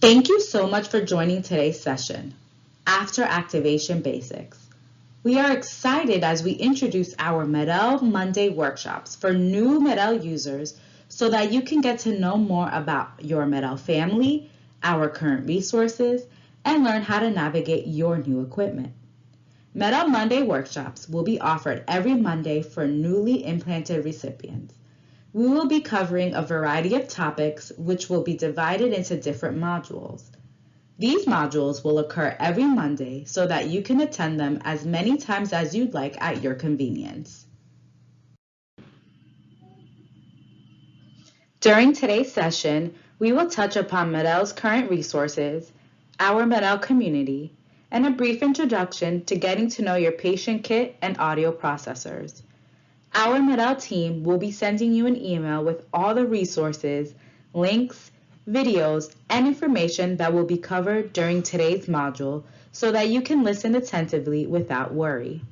Thank you so much for joining today's session, After Activation Basics. We are excited as we introduce our Medell Monday workshops for new Medell users so that you can get to know more about your Medell family, our current resources, and learn how to navigate your new equipment. Medell Monday workshops will be offered every Monday for newly implanted recipients. We will be covering a variety of topics which will be divided into different modules. These modules will occur every Monday so that you can attend them as many times as you'd like at your convenience. During today's session, we will touch upon Medell's current resources, our Medell community, and a brief introduction to getting to know your patient kit and audio processors. Our Medell team will be sending you an email with all the resources, links, videos, and information that will be covered during today's module so that you can listen attentively without worry.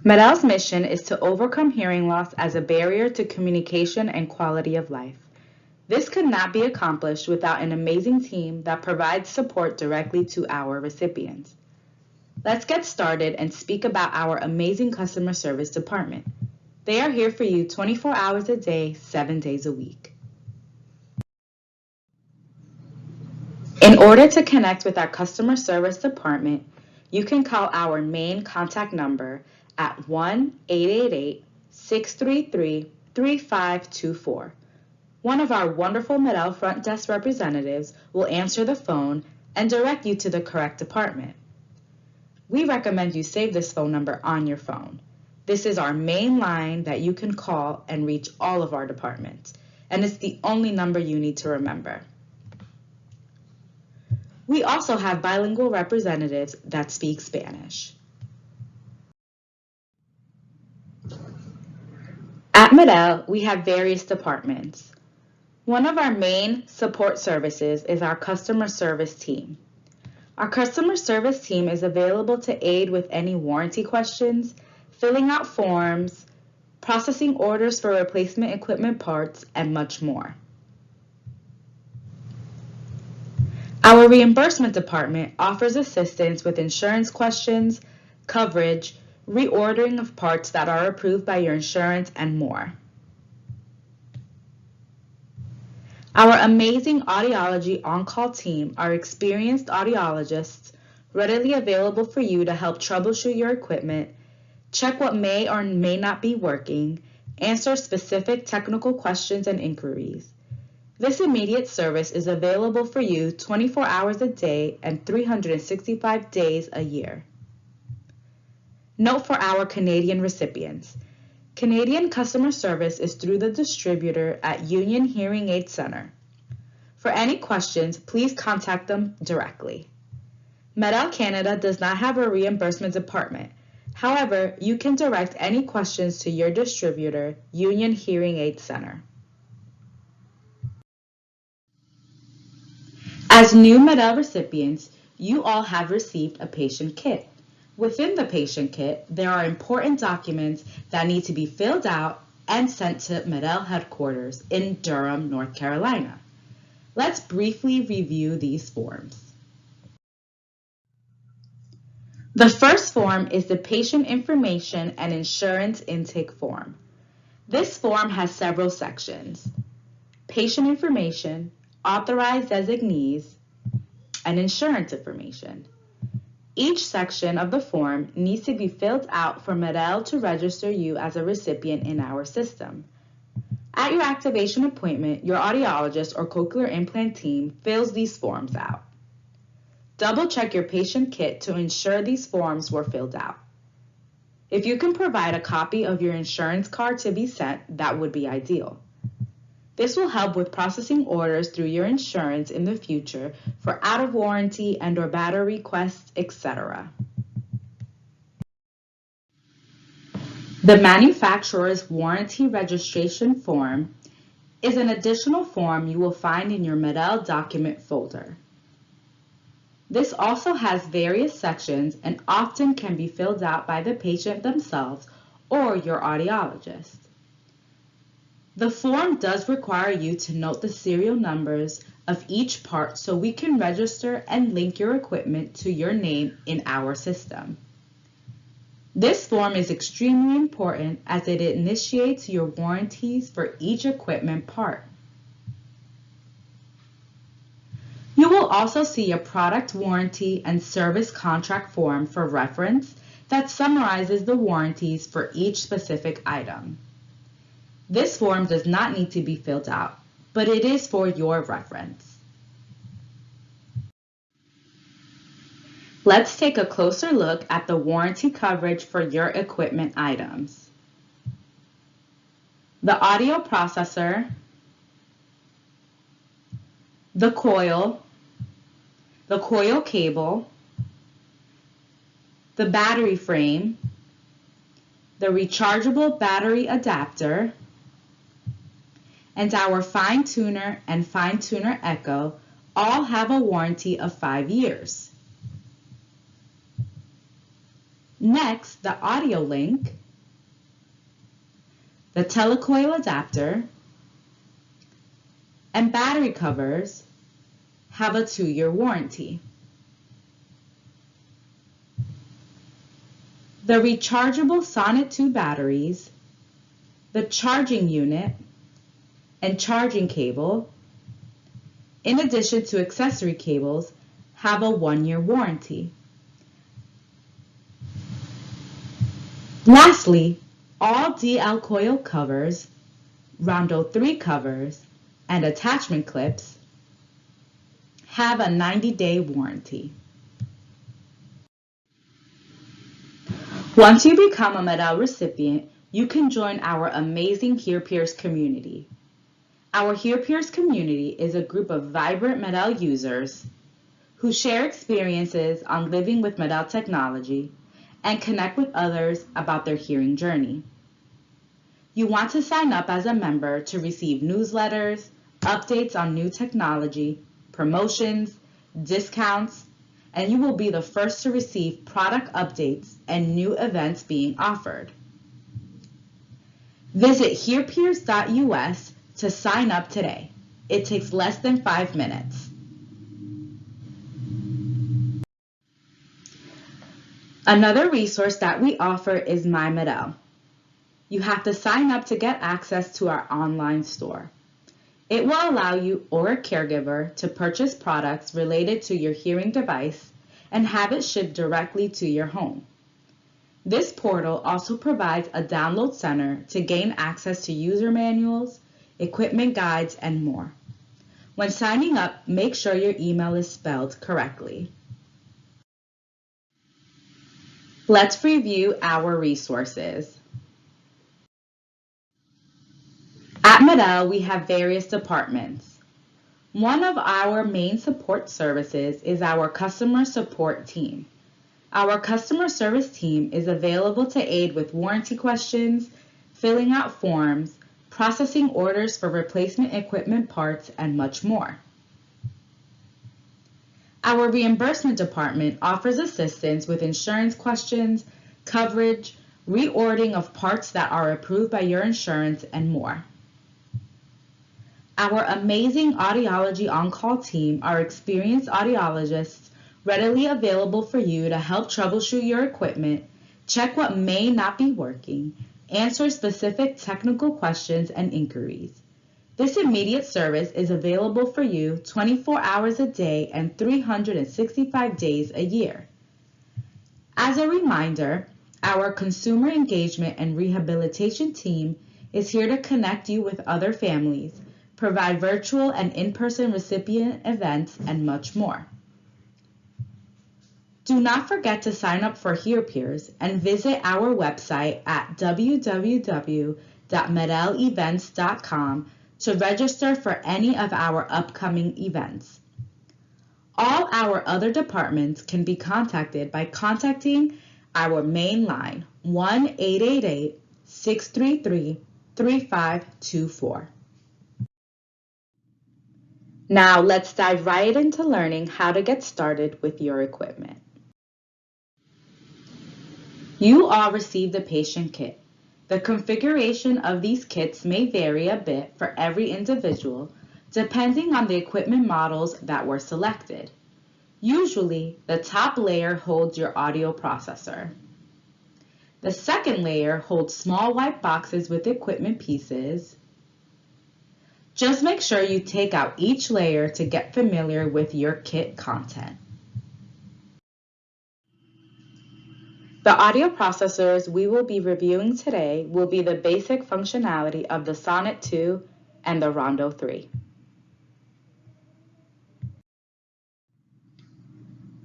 Medell's mission is to overcome hearing loss as a barrier to communication and quality of life. This could not be accomplished without an amazing team that provides support directly to our recipients. Let's get started and speak about our amazing customer service department. They are here for you 24 hours a day, 7 days a week. In order to connect with our customer service department, you can call our main contact number at 1-888-633-3524. One of our wonderful Medell front desk representatives will answer the phone and direct you to the correct department. We recommend you save this phone number on your phone. This is our main line that you can call and reach all of our departments, and it's the only number you need to remember. We also have bilingual representatives that speak Spanish. At Medell, we have various departments. One of our main support services is our customer service team. Our customer service team is available to aid with any warranty questions, filling out forms, processing orders for replacement equipment parts, and much more. Our reimbursement department offers assistance with insurance questions, coverage, reordering of parts that are approved by your insurance, and more. Our amazing audiology on-call team are experienced audiologists readily available for you to help troubleshoot your equipment, check what may or may not be working, answer specific technical questions and inquiries. This immediate service is available for you 24 hours a day and 365 days a year. Note for our Canadian recipients. Canadian customer service is through the distributor at Union Hearing Aid Center. For any questions, please contact them directly. Medell Canada does not have a reimbursement department. However, you can direct any questions to your distributor, Union Hearing Aid Center. As new Medell recipients, you all have received a patient kit. Within the patient kit, there are important documents that need to be filled out and sent to Medell headquarters in Durham, North Carolina. Let's briefly review these forms. The first form is the Patient Information and Insurance Intake Form. This form has several sections: patient information, authorized designees, and insurance information. Each section of the form needs to be filled out for Medell to register you as a recipient in our system. At your activation appointment, your audiologist or cochlear implant team fills these forms out. Double check your patient kit to ensure these forms were filled out. If you can provide a copy of your insurance card to be sent, that would be ideal. This will help with processing orders through your insurance in the future for out of warranty and/or battery requests, etc. The manufacturer's warranty registration form is an additional form you will find in your Medell document folder. This also has various sections and often can be filled out by the patient themselves or your audiologist. The form does require you to note the serial numbers of each part so we can register and link your equipment to your name in our system. This form is extremely important as it initiates your warranties for each equipment part. You will also see a product warranty and service contract form for reference that summarizes the warranties for each specific item. This form does not need to be filled out, but it is for your reference. Let's take a closer look at the warranty coverage for your equipment items. The audio processor, the coil cable, the battery frame, the rechargeable battery adapter, and our fine tuner and fine tuner echo all have a warranty of 5 years. Next, the audio link, the telecoil adapter, and battery covers have a 2-year warranty. The rechargeable Sonnet 2 batteries, the charging unit, and charging cable, in addition to accessory cables, have a 1-year warranty. Lastly, all DL coil covers, Rondo 3 covers, and attachment clips have a 90-day warranty. Once you become a Medel recipient, you can join our amazing HearPeers community. Our HearPeers community is a group of vibrant Medel users who share experiences on living with Medel technology and connect with others about their hearing journey. You want to sign up as a member to receive newsletters, updates on new technology, promotions, discounts, and you will be the first to receive product updates and new events being offered. Visit hearpeers.us to sign up today. It takes less than 5 minutes. Another resource that we offer is My Medel. You have to sign up to get access to our online store. It will allow you or a caregiver to purchase products related to your hearing device and have it shipped directly to your home. This portal also provides a download center to gain access to user manuals, equipment guides, and more. When signing up, make sure your email is spelled correctly. Let's review our resources. At Medel, we have various departments. One of our main support services is our customer support team. Our customer service team is available to aid with warranty questions, filling out forms, processing orders for replacement equipment parts, and much more. Our reimbursement department offers assistance with insurance questions, coverage, reordering of parts that are approved by your insurance, and more. Our amazing audiology on-call team are experienced audiologists readily available for you to help troubleshoot your equipment, check what may not be working, answer specific technical questions and inquiries. This immediate service is available for you 24 hours a day and 365 days a year. As a reminder, our consumer engagement and rehabilitation team is here to connect you with other families, provide virtual and in-person recipient events, and much more. Do not forget to sign up for HearPeers and visit our website at www.medelevents.com to register for any of our upcoming events. All our other departments can be contacted by contacting our main line, 1-888-633-3524. Now let's dive right into learning how to get started with your equipment. You all received the patient kit. The configuration of these kits may vary a bit for every individual, depending on the equipment models that were selected. Usually, the top layer holds your audio processor. The second layer holds small white boxes with equipment pieces. Just make sure you take out each layer to get familiar with your kit content. The audio processors we will be reviewing today will be the basic functionality of the Sonnet 2 and the Rondo 3.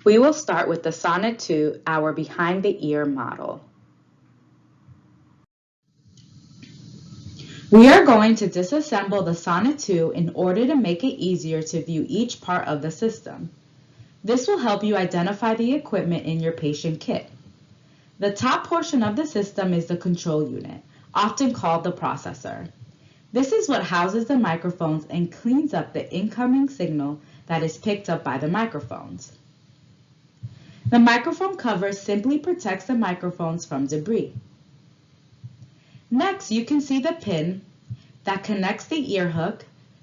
We will start with the Sonnet 2, our behind-the-ear model. We are going to disassemble the Sonnet 2 in order to make it easier to view each part of the system. This will help you identify the equipment in your patient kit. The top portion of the system is the control unit, often called the processor. This is what houses the microphones and cleans up the incoming signal that is picked up by the microphones. The microphone cover simply protects the microphones from debris. Next, you can see the pin that connects the ear hook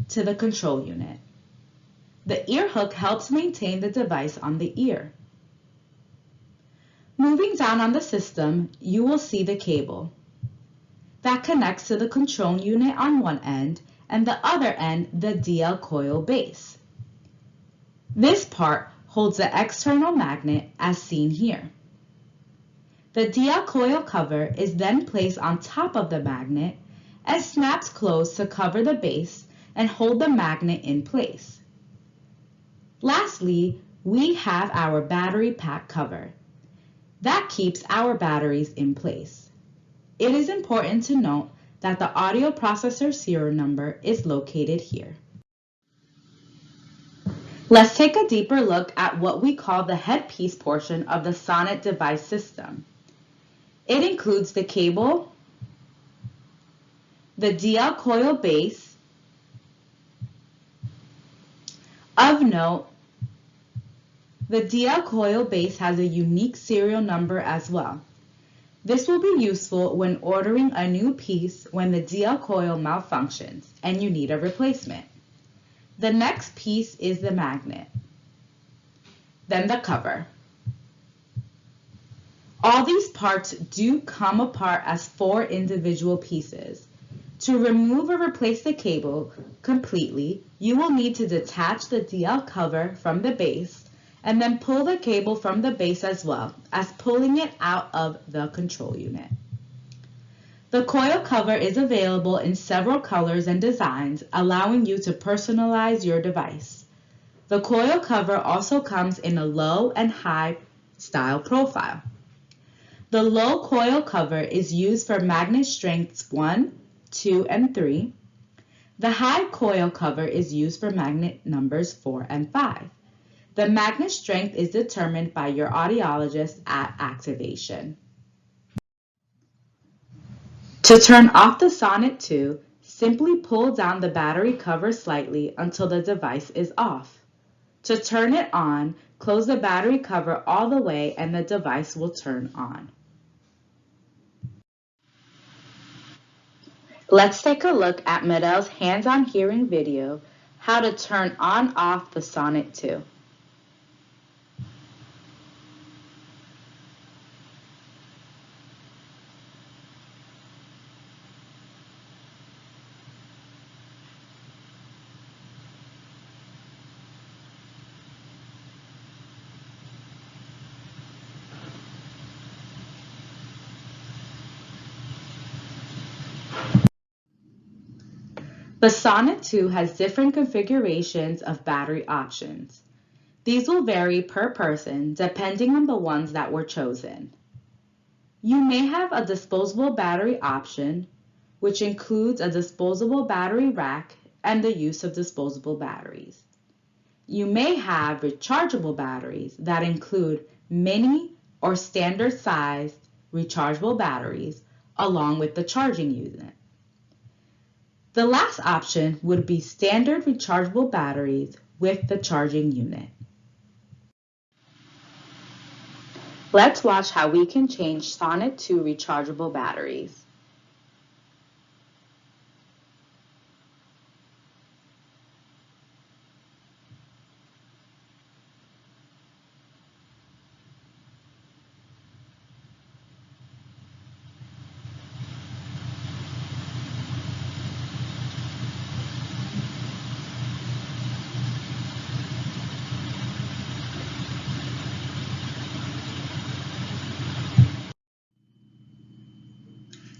to the control unit. The ear hook helps maintain the device on the ear. Moving down on the system, you will see the cable that connects to the control unit on one end and the other end the DL coil base. This part holds the external magnet as seen here. The DL coil cover is then placed on top of the magnet and snaps closed to cover the base and hold the magnet in place. Lastly, we have our battery pack cover. That keeps our batteries in place. It is important to note that the audio processor serial number is located here. Let's take a deeper look at what we call the headpiece portion of the Sonnet device system. It includes the cable, the DL coil base. Of note, the DL coil base has a unique serial number as well. This will be useful when ordering a new piece when the DL coil malfunctions and you need a replacement. The next piece is the magnet, then the cover. All these parts do come apart as 4 individual pieces. To remove or replace the cable completely, you will need to detach the DL cover from the base and then pull the cable from the base as well as pulling it out of the control unit. The coil cover is available in several colors and designs, allowing you to personalize your device. The coil cover also comes in a low and high style profile. The low coil cover is used for magnet strengths 1, 2, and 3. The high coil cover is used for magnet numbers 4 and 5. The magnet strength is determined by your audiologist at activation. To turn off the Sonnet 2, simply pull down the battery cover slightly until the device is off. To turn it on, close the battery cover all the way and the device will turn on. Let's take a look at Medel's hands-on hearing video, how to turn on/off the Sonnet 2. The Sonnet 2 has different configurations of battery options. These will vary per person depending on the ones that were chosen. You may have a disposable battery option, which includes a disposable battery rack and the use of disposable batteries. You may have rechargeable batteries that include mini or standard sized rechargeable batteries along with the charging unit. The last option would be standard rechargeable batteries with the charging unit. Let's watch how we can change Sonnet 2 rechargeable batteries.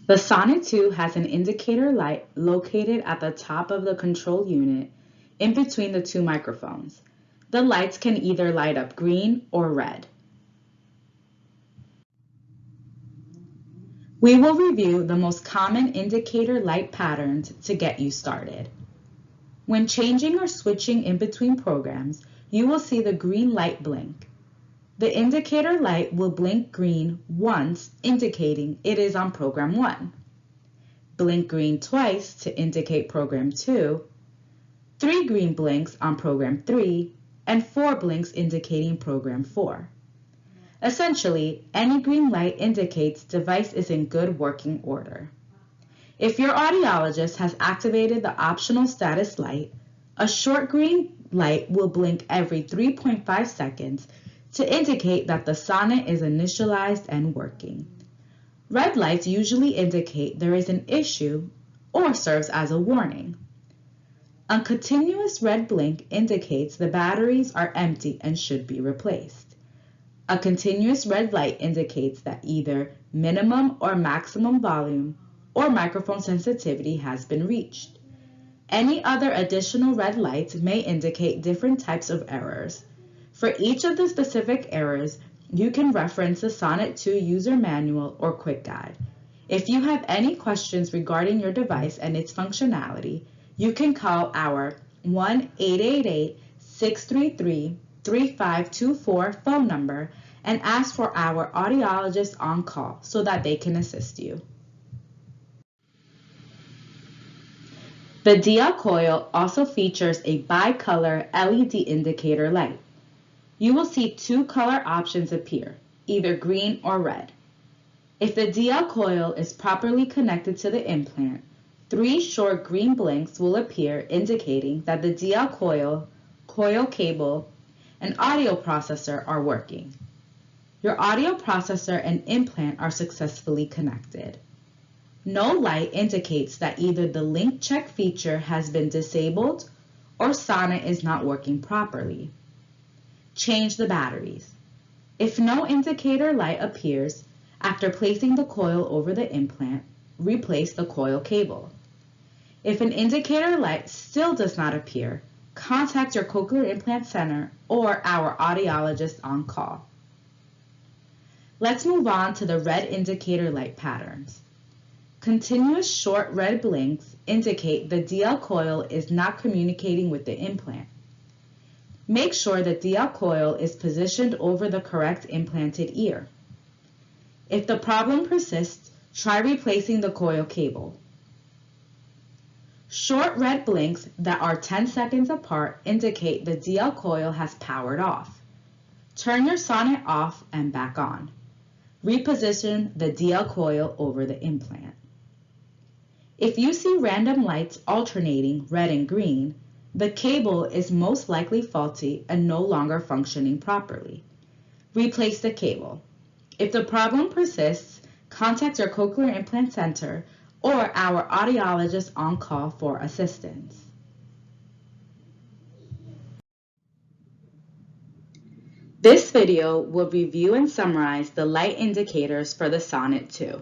The Sonnet 2 has an indicator light located at the top of the control unit in between the two microphones. The lights can either light up green or red. We will review the most common indicator light patterns to get you started. When changing or switching in between programs, you will see the green light blink. The indicator light will blink green once, indicating it is on program 1. Blink green twice to indicate program 2, 3 green blinks on program 3, and 4 blinks indicating program 4. Essentially, any green light indicates device is in good working order. If your audiologist has activated the optional status light, a short green light will blink every 3.5 seconds to indicate that the Sonnet is initialized and working. Red lights usually indicate there is an issue or serves as a warning. A continuous red blink indicates the batteries are empty and should be replaced. A continuous red light indicates that either minimum or maximum volume or microphone sensitivity has been reached. Any other additional red lights may indicate different types of errors. For each of the specific errors, you can reference the Sonnet 2 user manual or quick guide. If you have any questions regarding your device and its functionality, you can call our 1-888-633-3524 phone number and ask for our audiologist on call so that they can assist you. The DL coil also features a bicolor LED indicator light. You will see 2 color options appear, either green or red. If the DL coil is properly connected to the implant, 3 short green blinks will appear indicating that the DL coil, coil cable, and audio processor are working. Your audio processor and implant are successfully connected. No light indicates that either the link check feature has been disabled or Sonnet is not working properly. Change the batteries. If no indicator light appears, after placing the coil over the implant, replace the coil cable. If an indicator light still does not appear, contact your cochlear implant center or our audiologist on call. Let's move on to the red indicator light patterns. Continuous short red blinks indicate the DL coil is not communicating with the implant. Make sure the DL coil is positioned over the correct implanted ear. If the problem persists, try replacing the coil cable. Short red blinks that are 10 seconds apart indicate the DL coil has powered off. Turn your Sonnet off and back on. Reposition the DL coil over the implant. If you see random lights alternating red and green, the cable is most likely faulty and no longer functioning properly. Replace the cable. If the problem persists, contact your cochlear implant center or our audiologist on call for assistance. This video will review and summarize the light indicators for the Sonnet 2.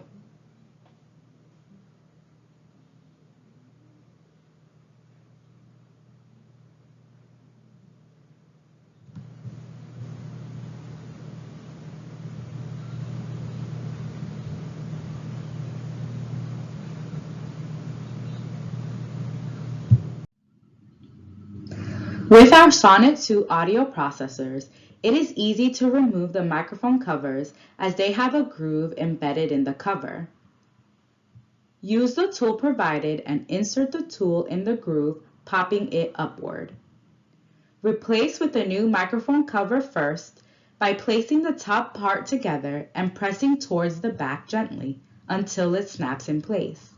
With our Sonnet 2 audio processors, it is easy to remove the microphone covers as they have a groove embedded in the cover. Use the tool provided and insert the tool in the groove, popping it upward. Replace with a new microphone cover first by placing the top part together and pressing towards the back gently until it snaps in place.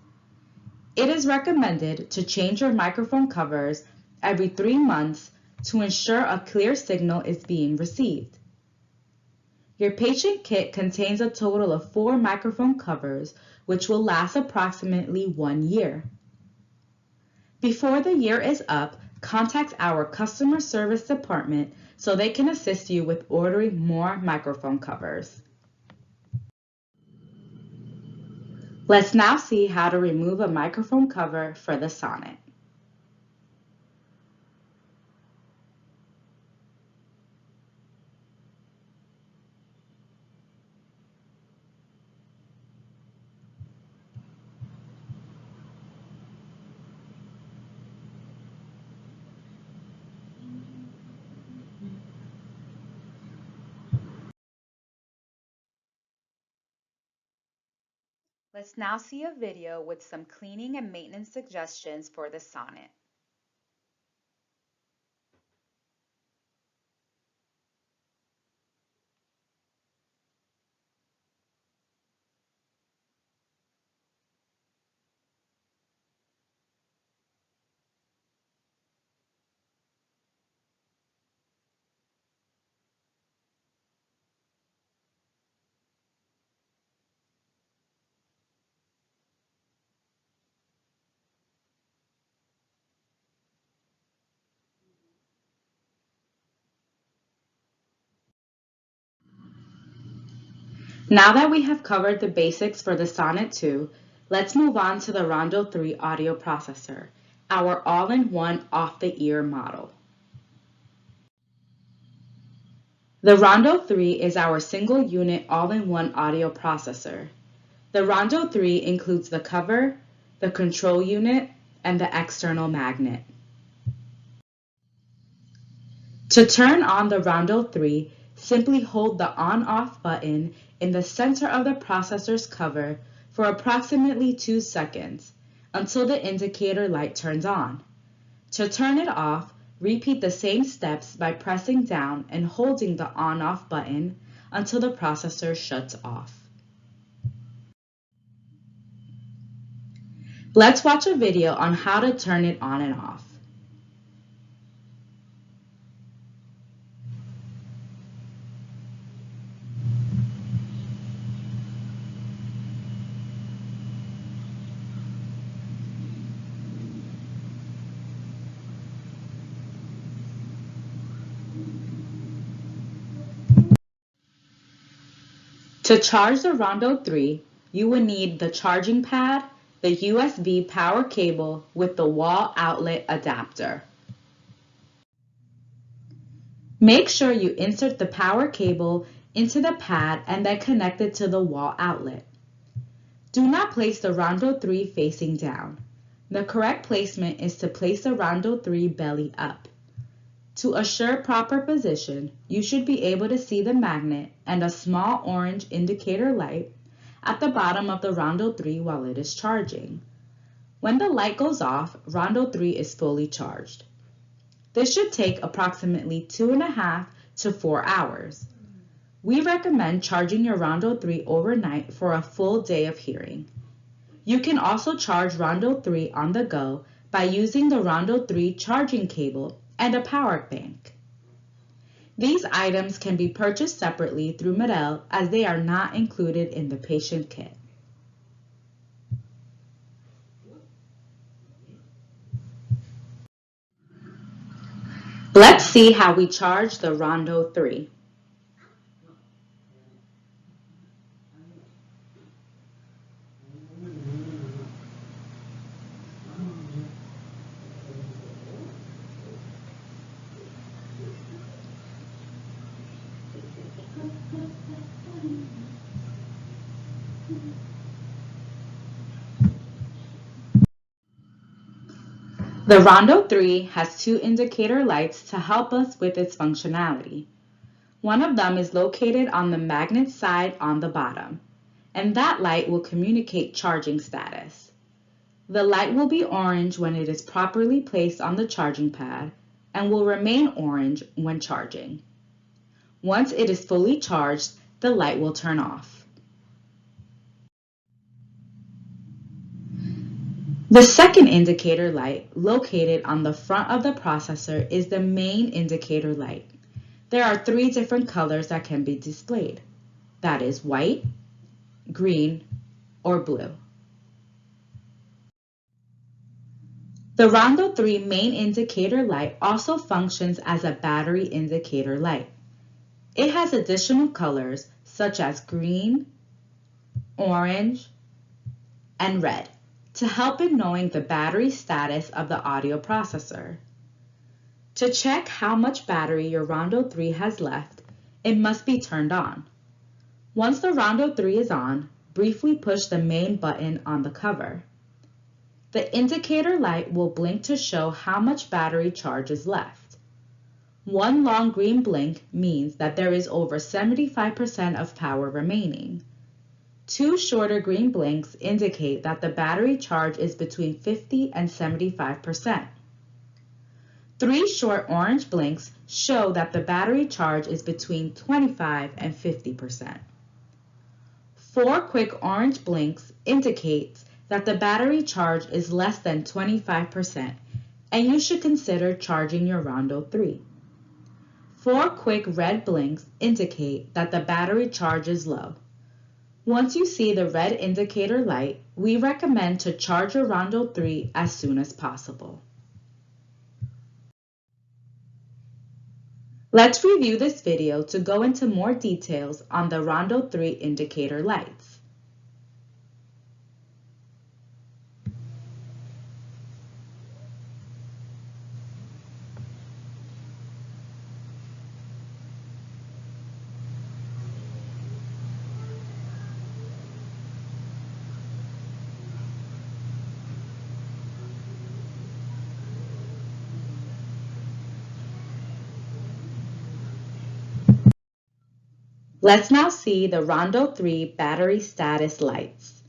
It is recommended to change your microphone covers every 3 months to ensure a clear signal is being received. Your patient kit contains a total of 4 microphone covers, which will last approximately 1 year. Before the year is up, contact our customer service department so they can assist you with ordering more microphone covers. Let's now see how to remove a microphone cover for the Sonnet. Let's now see a video with some cleaning and maintenance suggestions for the Sonnet. Now that we have covered the basics for the Sonnet 2, let's move on to the Rondo 3 audio processor, our all-in-one off-the-ear model. The Rondo 3 is our single-unit all-in-one audio processor. The Rondo 3 includes the cover, the control unit, and the external magnet. To turn on the Rondo 3, simply hold the on-off button in the center of the processor's cover for approximately 2 seconds until the indicator light turns on. To turn it off, repeat the same steps by pressing down and holding the on-off button until the processor shuts off. Let's watch a video on how to turn it on and off. To charge the Rondo 3, you will need the charging pad, the USB power cable with the wall outlet adapter. Make sure you insert the power cable into the pad and then connect it to the wall outlet. Do not place the Rondo 3 facing down. The correct placement is to place the Rondo 3 belly up. To assure proper position, you should be able to see the magnet and a small orange indicator light at the bottom of the Rondo 3 while it is charging. When the light goes off, Rondo 3 is fully charged. This should take approximately 2.5 to 4 hours. We recommend charging your Rondo 3 overnight for a full day of hearing. You can also charge Rondo 3 on the go by using the Rondo 3 charging cable and a power bank. These items can be purchased separately through Medell as they are not included in the patient kit. Let's see how we charge the Rondo 3. The Rondo 3 has 2 indicator lights to help us with its functionality. One of them is located on the magnet side on the bottom, and that light will communicate charging status. The light will be orange when it is properly placed on the charging pad and will remain orange when charging. Once it is fully charged, the light will turn off. The second indicator light, located on the front of the processor, is the main indicator light. There are 3 different colors that can be displayed. That is white, green, or blue. The Rondo 3 main indicator light also functions as a battery indicator light. It has additional colors such as green, orange, and red to help in knowing the battery status of the audio processor. To check how much battery your Rondo 3 has left, it must be turned on. Once the Rondo 3 is on, briefly push the main button on the cover. The indicator light will blink to show how much battery charge is left. One long green blink means that there is over 75% of power remaining. Two shorter green blinks indicate that the battery charge is between 50 and 75%. Three short orange blinks show that the battery charge is between 25 and 50%. Four quick orange blinks indicates that the battery charge is less than 25% and you should consider charging your Rondo 3. Four quick red blinks indicate that the battery charge is low. Once you see the red indicator light, we recommend to charge your Rondo 3 as soon as possible. Let's review this video to go into more details on the Rondo 3 indicator lights. Let's now see the Rondo 3 battery status lights.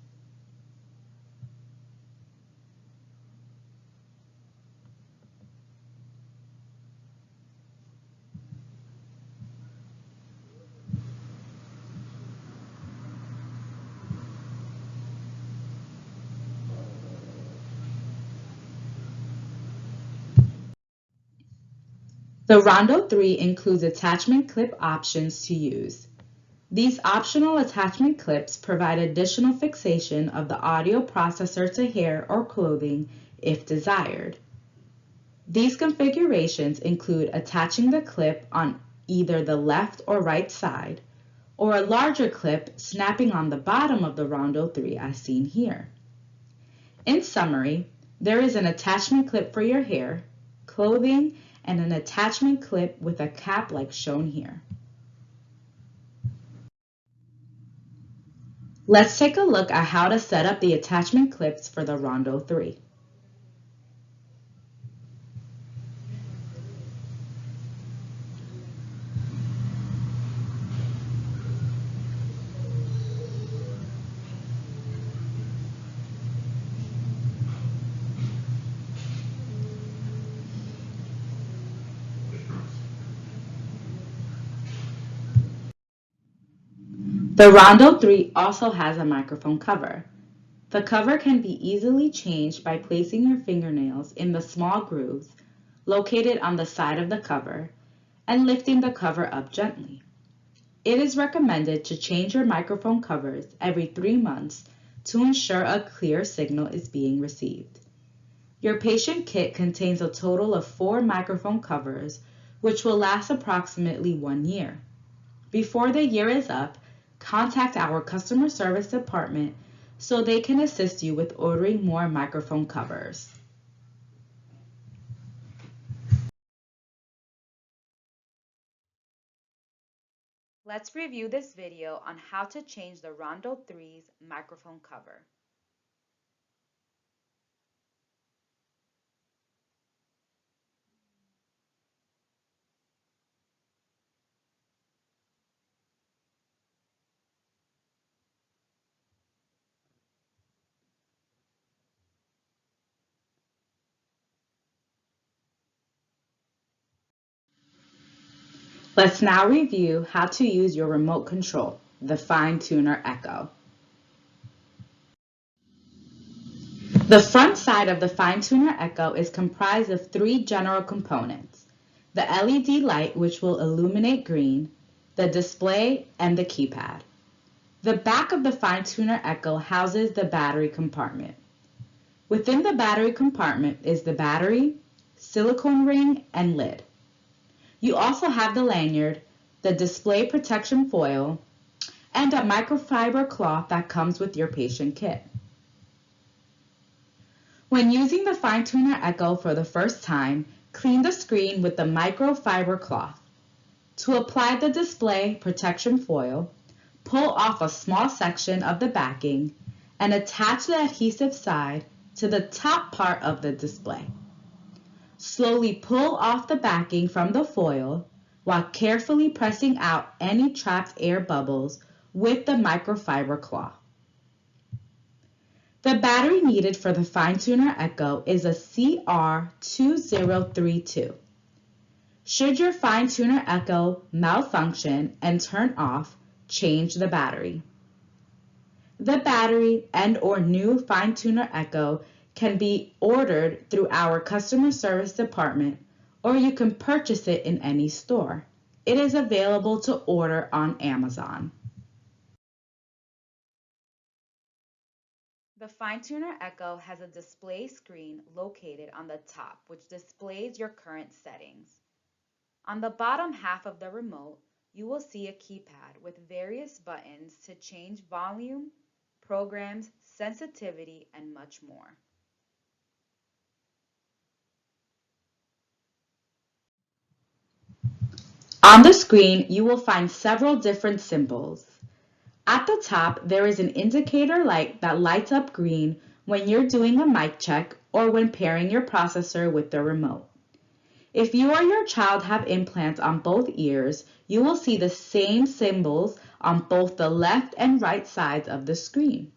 The Rondo 3 includes attachment clip options to use. These optional attachment clips provide additional fixation of the audio processor to hair or clothing if desired. These configurations include attaching the clip on either the left or right side, or a larger clip snapping on the bottom of the Rondo 3 as seen here. In summary, there is an attachment clip for your hair, clothing, and an attachment clip with a cap like shown here. Let's take a look at how to set up the attachment clips for the Rondo 3. The Rondo 3 also has a microphone cover. The cover can be easily changed by placing your fingernails in the small grooves located on the side of the cover and lifting the cover up gently. It is recommended to change your microphone covers every 3 months to ensure a clear signal is being received. Your patient kit contains a total of 4 microphone covers, which will last approximately 1 year. Before the year is up, contact our customer service department so they can assist you with ordering more microphone covers. Let's review this video on how to change the Rondo 3's microphone cover. Let's now review how to use your remote control, the Fine Tuner Echo. The front side of the Fine Tuner Echo is comprised of 3 general components: the LED light, which will illuminate green, the display, and the keypad. The back of the Fine Tuner Echo houses the battery compartment. Within the battery compartment is the battery, silicone ring, and lid. You also have the lanyard, the display protection foil, and a microfiber cloth that comes with your patient kit. When using the fine-tuner Echo for the first time, clean the screen with the microfiber cloth. To apply the display protection foil, pull off a small section of the backing and attach the adhesive side to the top part of the display. Slowly pull off the backing from the foil while carefully pressing out any trapped air bubbles with the microfiber cloth. The battery needed for the fine-tuner Echo is a CR2032. Should your fine-tuner Echo malfunction and turn off, change the battery. The battery and/or new fine-tuner Echo can be ordered through our customer service department, or you can purchase it in any store. It is available to order on Amazon. The fine-tuner Echo has a display screen located on the top, which displays your current settings. On the bottom half of the remote, you will see a keypad with various buttons to change volume, programs, sensitivity, and much more. On the screen, you will find several different symbols. At the top, there is an indicator light that lights up green when you're doing a mic check or when pairing your processor with the remote. If you or your child have implants on both ears, you will see the same symbols on both the left and right sides of the screen.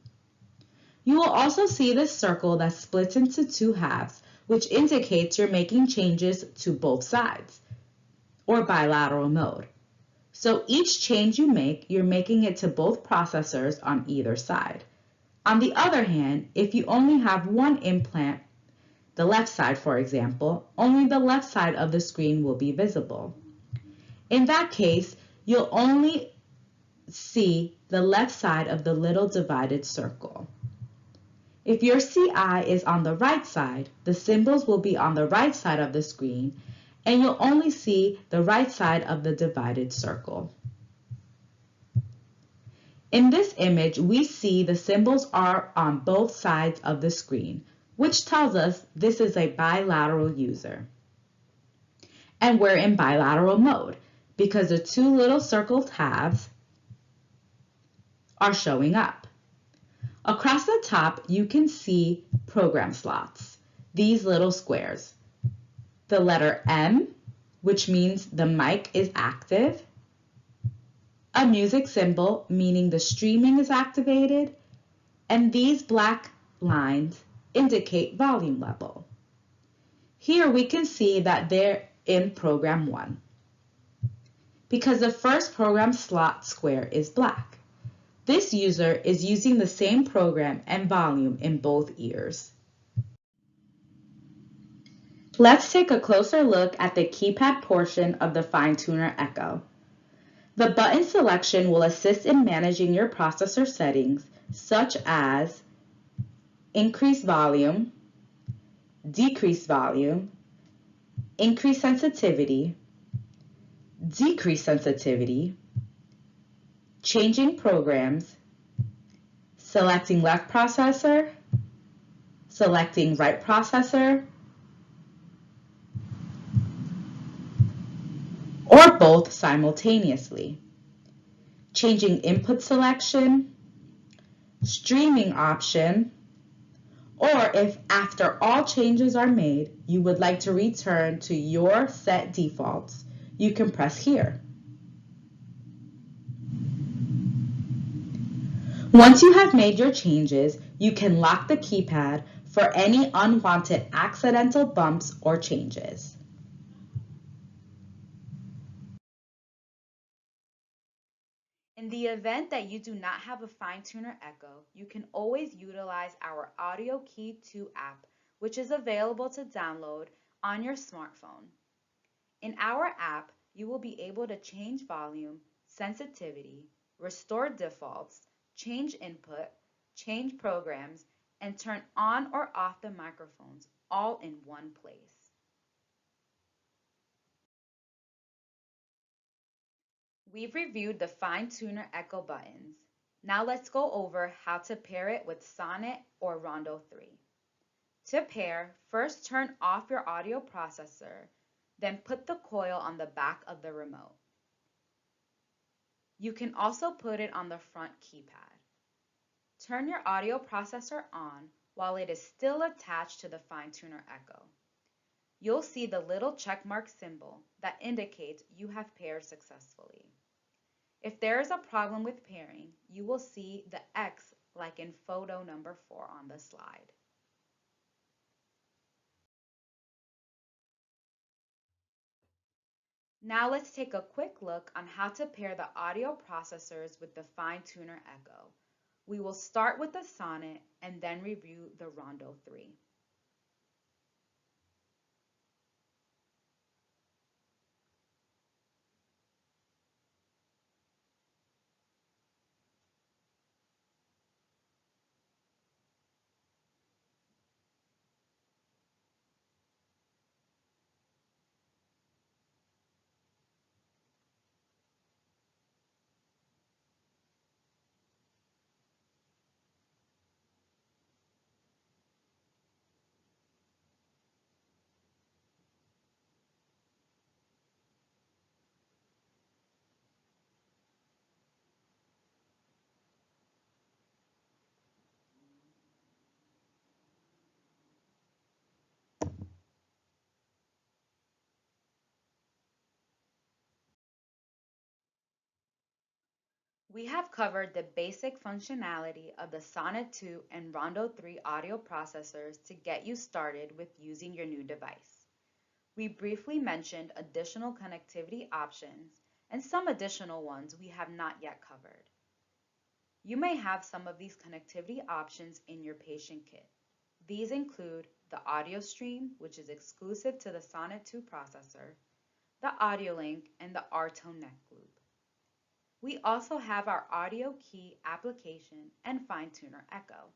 You will also see this circle that splits into two halves, which indicates you're making changes to both sides, or bilateral mode. So each change you make, you're making it to both processors on either side. On the other hand, if you only have one implant, the left side for example, only the left side of the screen will be visible. In that case, you'll only see the left side of the little divided circle. If your CI is on the right side, the symbols will be on the right side of the screen, and you'll only see the right side of the divided circle. In this image, we see the symbols are on both sides of the screen, which tells us this is a bilateral user. And we're in bilateral mode because the two little circled halves are showing up. Across the top, you can see program slots, these little squares. The letter M, which means the mic is active, a music symbol, meaning the streaming is activated, and these black lines indicate volume level. Here we can see that they're in program 1 because the first program slot square is black. This user is using the same program and volume in both ears. Let's take a closer look at the keypad portion of the fine-tuner Echo. The button selection will assist in managing your processor settings, such as increase volume, decrease volume, increase sensitivity, decrease sensitivity, changing programs, selecting left processor, selecting right processor, or both simultaneously, changing input selection, streaming option, or if after all changes are made, you would like to return to your set defaults, you can press here. Once you have made your changes, you can lock the keypad for any unwanted accidental bumps or changes. In the event that you do not have a fine-tuner Echo, you can always utilize our Audio Key 2 app, which is available to download on your smartphone. In our app, you will be able to change volume, sensitivity, restore defaults, change input, change programs, and turn on or off the microphones all in one place. We've reviewed the fine-tuner Echo buttons. Now let's go over how to pair it with Sonnet or Rondo 3. To pair, first turn off your audio processor, then put the coil on the back of the remote. You can also put it on the front keypad. Turn your audio processor on while it is still attached to the fine-tuner Echo. You'll see the little checkmark symbol that indicates you have paired successfully. If there is a problem with pairing, you will see the X like in photo number 4 on the slide. Now let's take a quick look on how to pair the audio processors with the fine-tuner Echo. We will start with the Sonnet and then review the Rondo 3. We have covered the basic functionality of the Sonnet 2 and Rondo 3 audio processors to get you started with using your new device. We briefly mentioned additional connectivity options and some additional ones we have not yet covered. You may have some of these connectivity options in your patient kit. These include the audio stream, which is exclusive to the Sonnet 2 processor, the audio link, and the R-Tone neck loop. We also have our audio key application and fine-tuner Echo.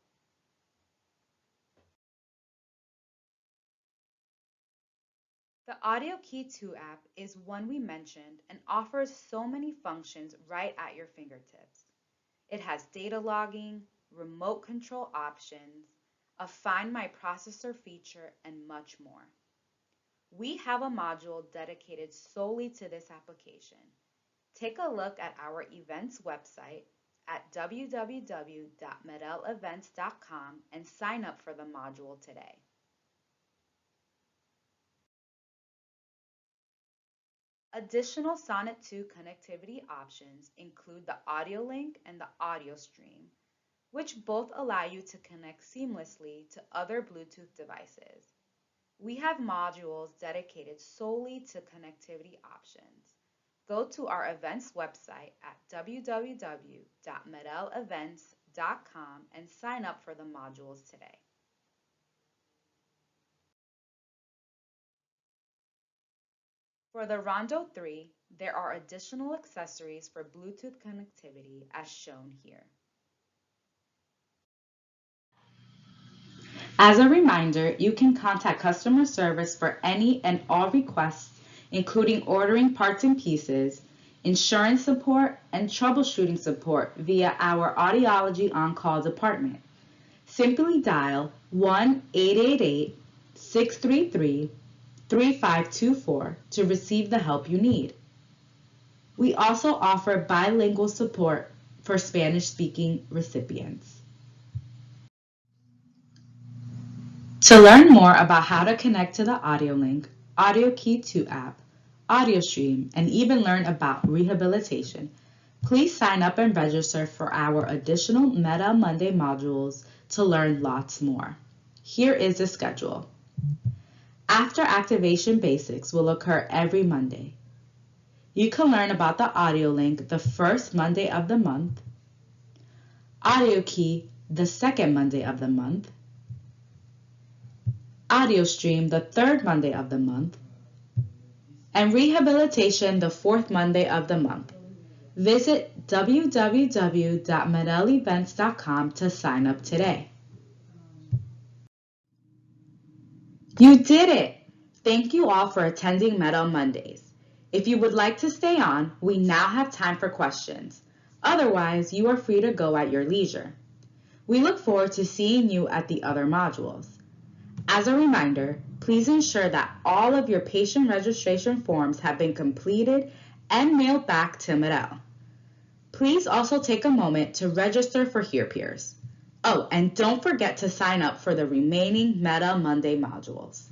The Audio Key 2 app is one we mentioned and offers so many functions right at your fingertips. It has data logging, remote control options, a Find My Processor feature, and much more. We have a module dedicated solely to this application. Take a look at our events website at www.medelevents.com and sign up for the module today. Additional Sonnet 2 connectivity options include the audio link and the audio stream, which both allow you to connect seamlessly to other Bluetooth devices. We have modules dedicated solely to connectivity options. Go to our events website at www.medelevents.com and sign up for the modules today. For the Rondo 3, there are additional accessories for Bluetooth connectivity as shown here. As a reminder, you can contact customer service for any and all requests, including ordering parts and pieces, insurance support, and troubleshooting support via our audiology on-call department. Simply dial 1-888-633-3524 to receive the help you need. We also offer bilingual support for Spanish-speaking recipients. To learn more about how to connect to the audio link, Audio Key 2 app, audio stream, and even learn about rehabilitation, please sign up and register for our additional Meta Monday modules to learn lots more. Here is the schedule. After Activation Basics will occur every Monday. You can learn about the audio link the first Monday of the month, Audio Key the second Monday of the month, Audio Stream the third Monday of the month, and Rehabilitation the fourth Monday of the month. Visit www.medelevents.com to sign up today. You did it! Thank you all for attending Medel Mondays. If you would like to stay on, we now have time for questions. Otherwise, you are free to go at your leisure. We look forward to seeing you at the other modules. As a reminder, please ensure that all of your patient registration forms have been completed and mailed back to Medell. Please also take a moment to register for HearPeers. Oh, and don't forget to sign up for the remaining Meta Monday modules.